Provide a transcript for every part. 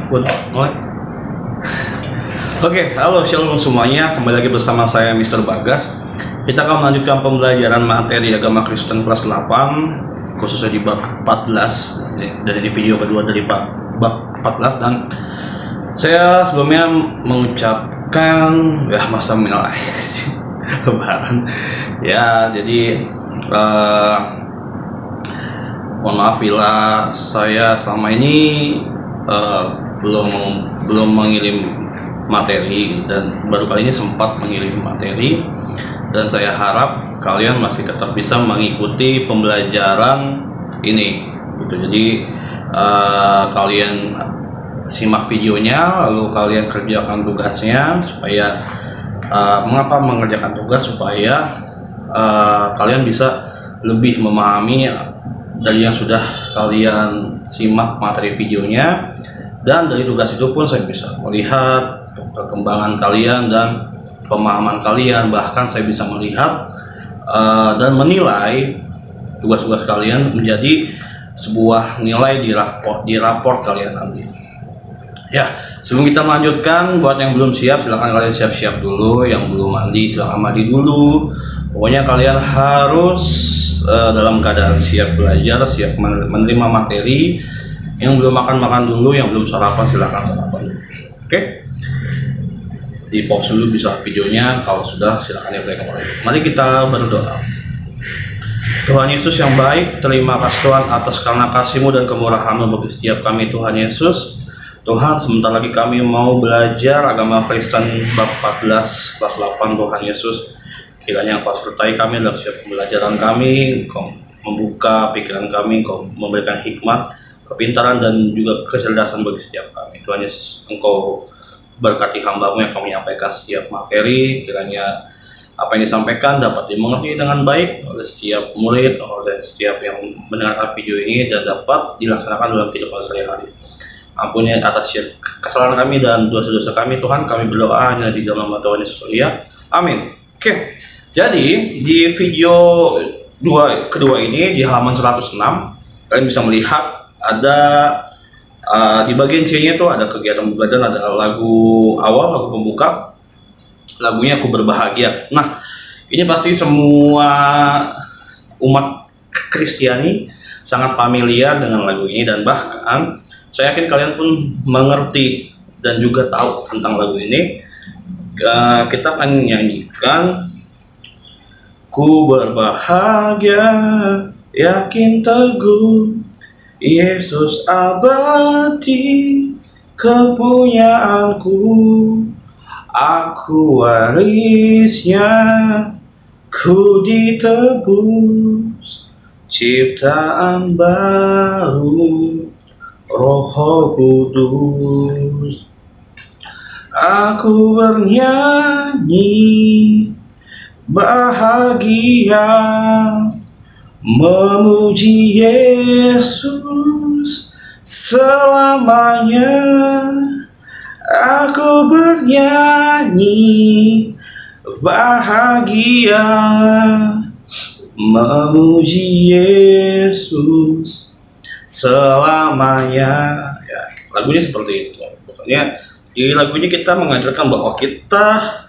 Mulai. Oke, halo shalom semuanya. Kembali lagi bersama saya Mr. Bagas. Kita akan melanjutkan pembelajaran materi agama Kristen kelas 8, khususnya di bab 14. Dan ini video kedua dari bab 14. Dan saya sebelumnya mengucapkan masa minal aidin lebaran. Ya, jadi mohon maaf bila saya selama ini belum mengirim materi, dan baru kali ini sempat mengirim materi, dan saya harap kalian masih tetap bisa mengikuti pembelajaran ini gitu. Jadi kalian simak videonya, lalu kalian kerjakan tugasnya supaya mengapa mengerjakan tugas, supaya kalian bisa lebih memahami dari yang sudah kalian simak materi videonya. Dan dari tugas itu pun saya bisa melihat perkembangan kalian dan pemahaman kalian. Bahkan saya bisa melihat dan menilai tugas-tugas kalian menjadi sebuah nilai di raport kalian nanti. Ya, sebelum kita melanjutkan, buat yang belum siap silahkan kalian siap-siap dulu. Yang belum mandi silahkan mandi dulu. Pokoknya kalian harus dalam keadaan siap belajar, siap menerima materi. Yang belum makan dulu, yang belum sarapan silahkan sarapan dulu. Oke? Di pause dulu bisa videonya, kalau sudah silahkan play kembali. Mari kita berdoa. Tuhan Yesus yang baik, terima kasih Tuhan atas karena kasih-Mu dan kemurahan-Mu bagi setiap kami Tuhan Yesus. Tuhan, sebentar lagi kami mau belajar agama Kristen bab 14 kelas 8 Tuhan Yesus. Kiranya Engkau sertai kami dalam setiap pembelajaran kami, Engkau membuka pikiran kami, Engkau memberikan hikmat, kepintaran dan juga kecerdasan bagi setiap kami. Tuhan Yesus, Engkau berkati hamba-Mu yang kami menyampaikan setiap materi. Kiranya apa yang disampaikan dapat dimengerti dengan baik oleh setiap murid, oleh setiap yang mendengarkan video ini, dan dapat dilaksanakan dalam kehidupan sehari-hari. Ampuni atas kesalahan kami dan dosa-dosa kami Tuhan, kami berdoa hanya di dalam nama Tuhan Yesus ya. Amin. Oke, jadi di video kedua ini di halaman 106 kalian bisa melihat ada di bagian C-nya itu ada kegiatan belajar, ada lagu awal, lagu pembuka, lagunya Aku Berbahagia. Nah, ini pasti semua umat Kristiani sangat familiar dengan lagu ini, dan bahkan saya yakin kalian pun mengerti dan juga tahu tentang lagu ini. Kita akan nyanyikan Ku berbahagia, yakin teguh, Yesus abadi kepunyaanku, aku warisnya, ku ditebus, ciptaan baru, Roh Kudus. Aku bernyanyi bahagia, memuji Yesus selamanya. Aku bernyanyi bahagia, memuji Yesus selamanya. Ya, lagunya seperti itu. Pokoknya di lagu ini kita mengajarkan bahwa kita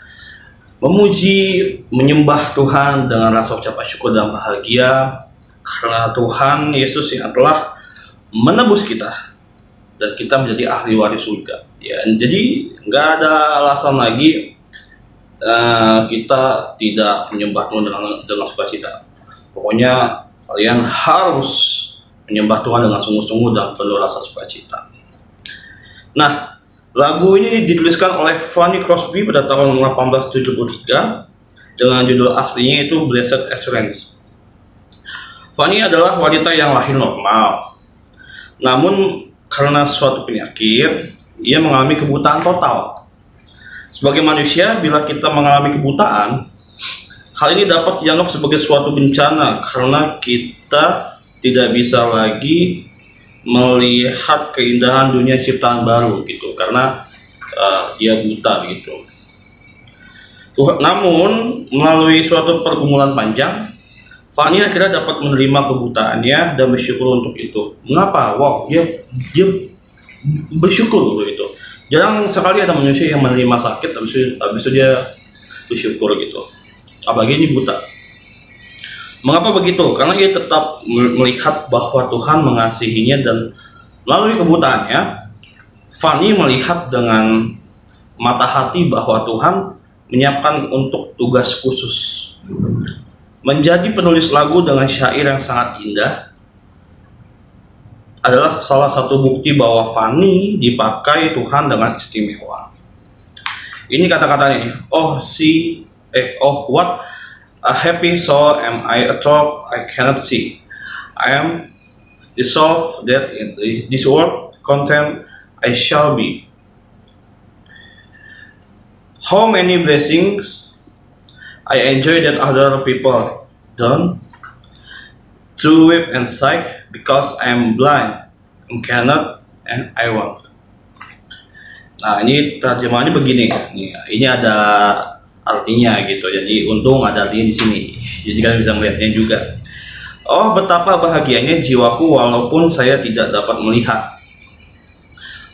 memuji, menyembah Tuhan dengan rasa ucapan syukur dan bahagia karena Tuhan Yesus yang telah menebus kita dan kita menjadi ahli waris surga. Ya, jadi nggak ada alasan lagi kita tidak menyembah Tuhan dengan sukacita. Pokoknya kalian harus menyembah Tuhan dengan sungguh-sungguh dan penuh rasa sukacita. Nah, lagu ini dituliskan oleh Fanny Crosby pada tahun 1873 dengan judul aslinya itu Blessed Assurance. Fanny adalah wanita yang lahir normal, namun karena suatu penyakit, ia mengalami kebutaan total. Sebagai manusia, bila kita mengalami kebutaan, hal ini dapat dianggap sebagai suatu bencana karena kita tidak bisa lagi melihat keindahan dunia ciptaan baru gitu, karena dia buta gitu. Namun melalui suatu pergumulan panjang, Fanny akhirnya dapat menerima kebutaannya dan bersyukur untuk itu. Mengapa? Wow, dia bersyukur gitu. Jarang sekali ada manusia yang menerima sakit habis itu dia bersyukur gitu. Apalagi ini buta. Mengapa begitu? Karena ia tetap melihat bahwa Tuhan mengasihinya, dan melalui kebutaannya Fanny melihat dengan mata hati bahwa Tuhan menyiapkan untuk tugas khusus. Menjadi penulis lagu dengan syair yang sangat indah adalah salah satu bukti bahwa Fanny dipakai Tuhan dengan istimewa. Ini kata-katanya, oh what a happy soul am I, a thought I cannot see. I am resolved that in this world content I shall be. How many blessings I enjoy that other people don't. To weep and sigh because I am blind and cannot and I won't. Nah, ini terjemahannya begini. Ini ada artinya gitu. Jadi untung ada artinya di sini. Jadi kalian bisa melihatnya juga. Oh, betapa bahagianya jiwaku walaupun saya tidak dapat melihat.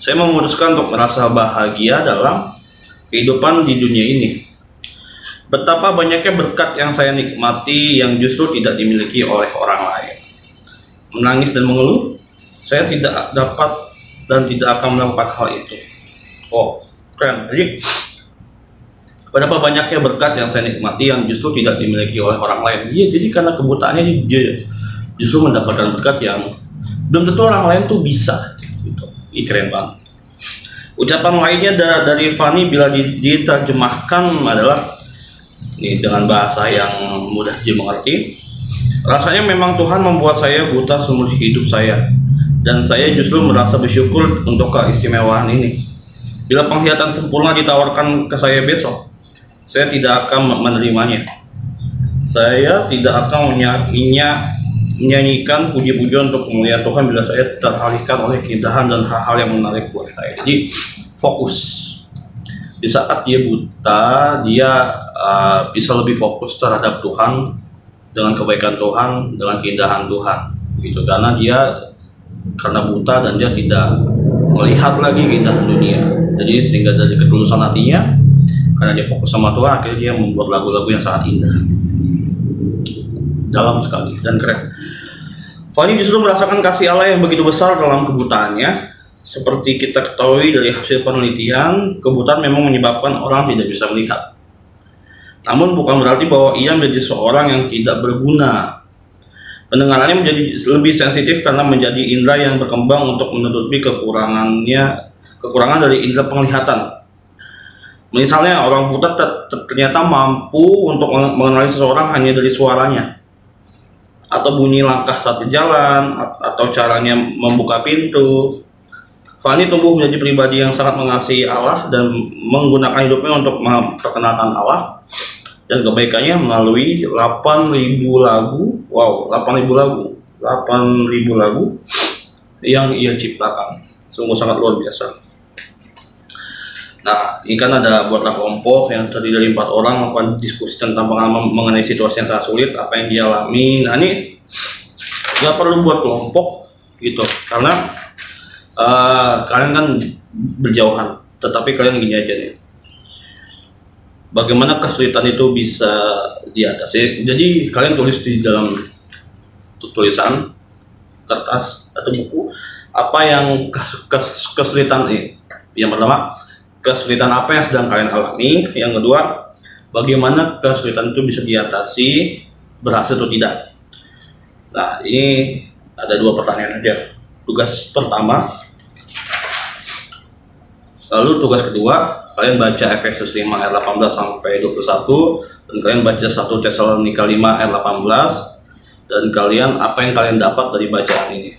Saya memutuskan untuk merasa bahagia dalam kehidupan di dunia ini. Betapa banyaknya berkat yang saya nikmati yang justru tidak dimiliki oleh orang lain. Menangis dan mengeluh, saya tidak dapat dan tidak akan melakukan hal itu. Oh, keren. Jadi, betapa banyaknya berkat yang saya nikmati yang justru tidak dimiliki oleh orang lain. Iya, jadi karena kebutaannya dia justru mendapatkan berkat yang belum tentu orang lain tuh bisa. Gitu. Ini keren banget. Ucapan lainnya dari Fanny bila diterjemahkan adalah ini dengan bahasa yang mudah dimengerti. Rasanya memang Tuhan membuat saya buta seumur hidup saya, dan saya justru merasa bersyukur untuk keistimewaan ini. Bila penglihatan sempurna ditawarkan ke saya besok, saya tidak akan menerimanya. Saya tidak akan menyanyikan puji-pujian untuk kemuliaan Tuhan bila saya teralihkan oleh keindahan dan hal-hal yang menarik buat saya. Jadi fokus. Di saat dia buta, dia bisa lebih fokus terhadap Tuhan, dengan kebaikan Tuhan, dengan keindahan Tuhan, gitu. Karena buta dan dia tidak melihat lagi keindahan dunia. Jadi sehingga dari ketulusan hatinya, karena dia fokus sama Tuhan, akhirnya dia membuat lagu-lagu yang sangat indah, dalam sekali dan keren. Fanny justru merasakan kasih Allah yang begitu besar dalam kebutaannya. Seperti kita ketahui dari hasil penelitian, kebutaan memang menyebabkan orang tidak bisa melihat. Namun bukan berarti bahwa ia menjadi seorang yang tidak berguna. Pendengarannya menjadi lebih sensitif karena menjadi indera yang berkembang untuk menutupi kekurangan dari indera penglihatan. Misalnya orang buta ternyata mampu untuk mengenali seseorang hanya dari suaranya, atau bunyi langkah saat berjalan, atau caranya membuka pintu. Fanny tumbuh menjadi pribadi yang sangat mengasihi Allah dan menggunakan hidupnya untuk memperkenalkan Allah dan kebaikannya melalui 8.000 lagu. Wow, 8.000 lagu yang ia ciptakan. Sungguh sangat luar biasa. Nah, ini kan ada buatlah kelompok yang terdiri dari 4 orang melakukan diskusi tentang pengalaman mengenai situasi yang sangat sulit, apa yang dia alami. Nah, ini nggak perlu buat kelompok gitu, karena kalian kan berjauhan, tetapi kalian gini aja nih, bagaimana kesulitan itu bisa diatasi. Jadi kalian tulis di dalam tulisan kertas atau buku apa yang kesulitan ini. Yang pertama, kesulitan apa yang sedang kalian alami. Yang kedua, bagaimana kesulitan itu bisa diatasi, berhasil atau tidak. Nah, ini ada 2 pertanyaan aja. Tugas pertama, lalu tugas kedua, kalian baca Efesus 5 ayat 18 sampai 21, dan kalian baca 1 Tesalonika 5 ayat 18, dan kalian apa yang kalian dapat dari bacaan ini.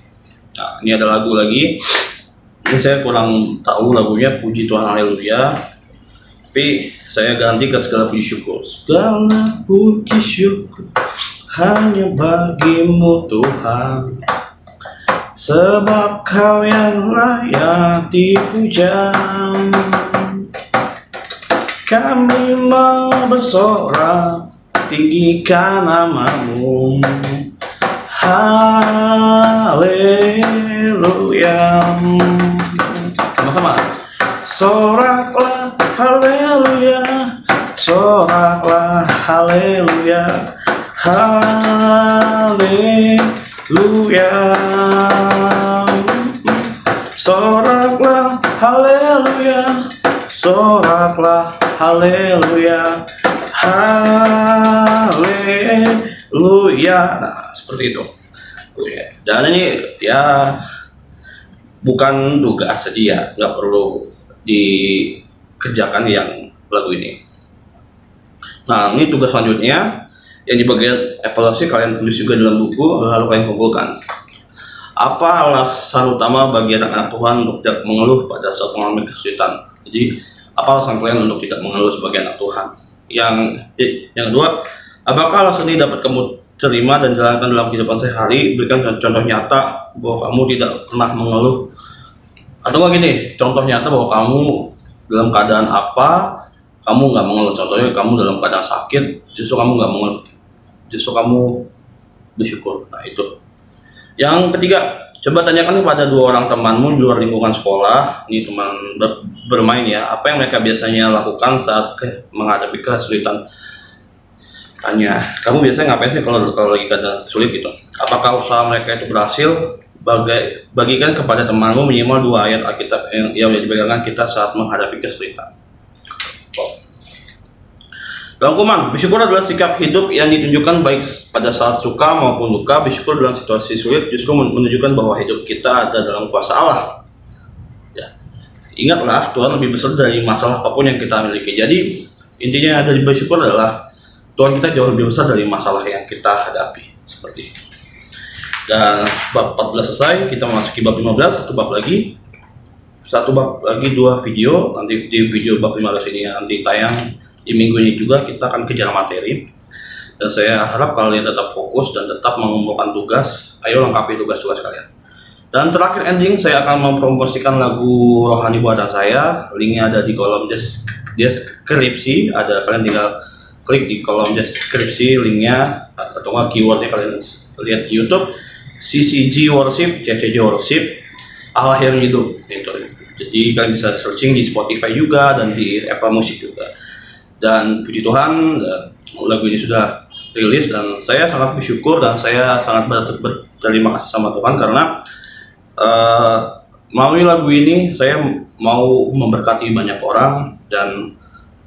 Nah, ini ada lagu lagi. Ini saya kurang tahu lagunya, puji Tuhan haleluya, tapi saya ganti ke segala puji syukur. Segala puji syukur hanya bagimu Tuhan, sebab kau yang layak dipuja. Kami mau bersorak, tinggikan namamu, haleluya. sama-sama. Soraklah haleluya, soraklah haleluya, haleluya. Soraklah haleluya, soraklah haleluya, haleluya. Nah, seperti itu. Dan ini ya bukan tugas saja, nggak perlu dikerjakan yang lagu ini. Nah, ini tugas selanjutnya yang di bagian evaluasi kalian tulis juga dalam buku, lalu kalian kumpulkan. Apa alasan utama bagi anak-anak Tuhan untuk tidak mengeluh pada saat mengalami kesulitan? Jadi, apa alasan kalian untuk tidak mengeluh sebagai anak Tuhan? Yang kedua, apakah alasan ini dapat kamu terima dan jalankan dalam kehidupan sehari? Berikan contoh nyata bahwa kamu tidak pernah mengeluh. Atau nggak gini, contoh nyata bahwa kamu dalam keadaan apa, kamu nggak mengeluh. Contohnya kamu dalam keadaan sakit, justru kamu nggak mengeluh, justru kamu bersyukur. Nah, itu. Yang ketiga, coba tanyakan kepada 2 orang temanmu di luar lingkungan sekolah, ini teman bermain ya, apa yang mereka biasanya lakukan saat menghadapi kesulitan. Tanya, kamu biasanya ngapain sih kalau lagi keadaan sulit gitu? Apakah usaha mereka itu berhasil? Bagikan kepada temanmu minimal 2 ayat Alkitab yang menjadi pegangan kita saat menghadapi kesulitan. Rangkuman, bersyukur adalah sikap hidup yang ditunjukkan baik pada saat suka maupun duka. Bersyukur dalam situasi sulit justru menunjukkan bahwa hidup kita ada dalam kuasa Allah. Ya. Ingatlah, Tuhan lebih besar dari masalah apapun yang kita miliki. Jadi intinya dari bersyukur adalah Tuhan kita jauh lebih besar dari masalah yang kita hadapi. Seperti itu. Dan bab 14 selesai, kita memasuki bab 15, satu bab lagi, 2 video. Nanti di video bab 15 ini nanti tayang di minggu ini juga. Kita akan kejar materi, dan saya harap kalian tetap fokus dan tetap mengumpulkan tugas. Ayo lengkapi tugas-tugas kalian. Dan terakhir ending, saya akan mempromosikan lagu rohani buatan saya. Linknya ada di kolom deskripsi. Kalian tinggal klik di kolom deskripsi linknya, atau keywordnya kalian lihat di YouTube, CCG Worship, CCG Worship, Allah yang hidup gitu. Jadi kalian bisa searching di Spotify juga dan di Apple Music juga. Dan puji Tuhan, lagu ini sudah rilis dan saya sangat bersyukur dan saya sangat berterima kasih sama Tuhan karena melalui lagu ini saya mau memberkati banyak orang, dan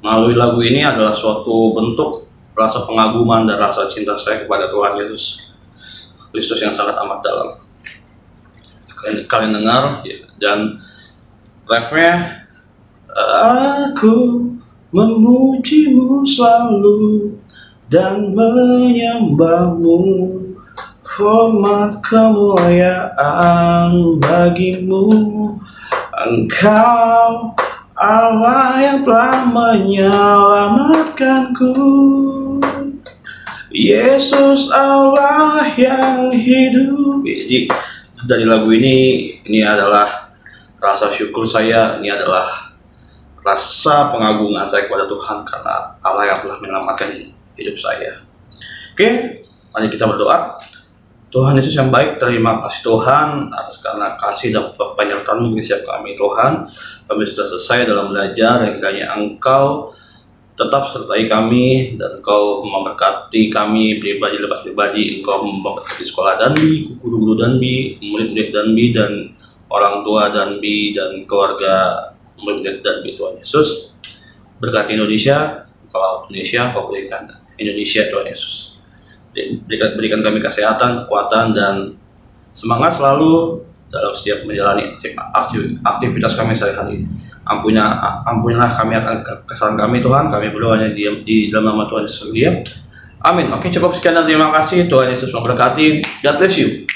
melalui lagu ini adalah suatu bentuk rasa pengaguman dan rasa cinta saya kepada Tuhan Yesus Kristus yang sangat amat dalam. Kalian dengar ya, dan refnya, aku memujimu selalu dan menyembahmu, hormat kemuliaan bagimu. Engkau Allah yang telah menyelamatkanku, Yesus Allah yang hidup. Jadi dari lagu ini adalah rasa syukur saya, ini adalah rasa pengagungan saya kepada Tuhan karena Allah yang telah menyelamatkan hidup saya. Oke, mari kita berdoa. Tuhan Yesus yang baik, terima kasih Tuhan atas karena kasih dan penyertaan-Mu bagi setiap kami Tuhan. Kami sudah selesai dalam belajar, dan kiranya Engkau tetap sertai kami dan Engkau memberkati kami pribadi, Engkau memberkati sekolah Danbi, guru-guru Danbi, murid-murid Danbi, dan orang tua Danbi dan keluarga murid Danbi. Tuhan Yesus berkati Indonesia, Engkau Indonesia, Engkau berikan Indonesia Tuhan Yesus. Berikan kami kesehatan, kekuatan, dan semangat selalu dalam setiap menjalani aktivitas kami sehari-hari. Ampunilah kami akan kesalahan kami Tuhan. Kami berdoanya di dalam nama Tuhan Yesus. Amin. Oke, cukup sekian dan terima kasih. Tuhan Yesus memberkati. God bless you.